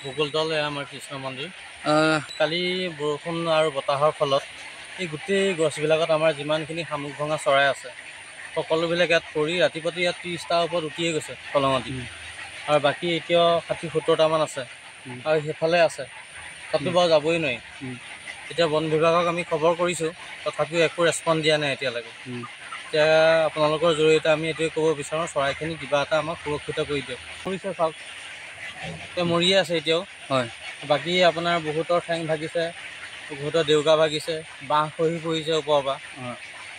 ভূগোলতল এয়া আমাৰ কৃষ্ণ মন্দিৰ। কালি বৰষুণ আৰু বতাহৰ ফলত এই গোটেই গছবিলাকত আমাৰ যিমানখিনি শামুক ভঙা চৰাই আছে সকলোবিলাক ইয়াত পৰি ৰাতিপুৱাতে ইয়াত 30টাৰ ওপৰত উঠিয়ে গৈছে কলঙতি। আৰু বাকী এতিয়াও 60-70টামান আছে আৰু সেইফালে আছে, তাতো বাৰু যাবই নোৱাৰি। এতিয়া বন বিভাগক আমি খবৰ কৰিছোঁ, তথাপিও একো ৰেচপঞ্চ দিয়া নাই এতিয়ালৈকে। এতিয়া আপোনালোকৰ জৰিয়তে আমি এইটোৱে ক'ব বিচাৰোঁ, চৰাইখিনি কিবা এটা আমাক সুৰক্ষিত কৰি দিয়ক। মৰিছে চাওক, এতিয়া মৰিয়ে আছে এতিয়াও। হয়, বাকী আপোনাৰ বহুতৰ ঠেং ভাগিছে, বহুতৰ দেউকা ভাগিছে, বাঁহ খহি পৰিছে ওপৰৰ পৰা।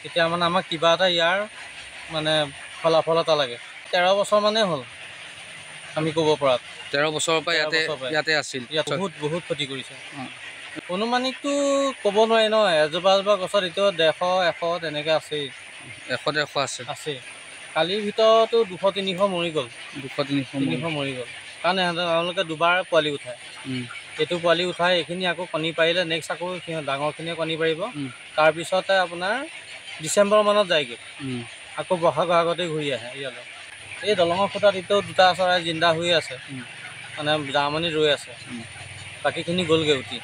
এতিয়া মানে আমাক কিবা এটা ইয়াৰ মানে ফলাফল এটা লাগে। 13 বছৰমানেই হ'ল আমি ক'ব পৰাত। 13 বছৰৰ পৰা ইয়াতে আছিল। ইয়াত বহুত ক্ষতি কৰিছে। অনুমানিকটো ক'ব নোৱাৰি ন, এজোপা গছত এতিয়াও 100-100 তেনেকৈ আছেই। 100-100 আছে। কালিৰ ভিতৰতো 200-300 মৰি গ'ল। 200-300 মৰি গ'ল, কাৰণ তেওঁলোকে দুবাৰ পোৱালি উঠায়। এইটো পোৱালি উঠাই এইখিনি আকৌ কণী পাৰিলে নেক্সট আকৌ ডাঙৰখিনিয়ে কণী পাৰিব। তাৰপিছতে আপোনাৰ ডিচেম্বৰ মানত যায়গৈ, আকৌ বহাগৰ আগতেই ঘূৰি আহে ইয়ালৈ। এই দলঙৰ খুটাত এতিয়াও 2টা চৰাই জিন্দা হৈ আছে, মানে জাৰ্মানীত ৰৈ আছে, বাকীখিনি গ'লগৈ উঠি।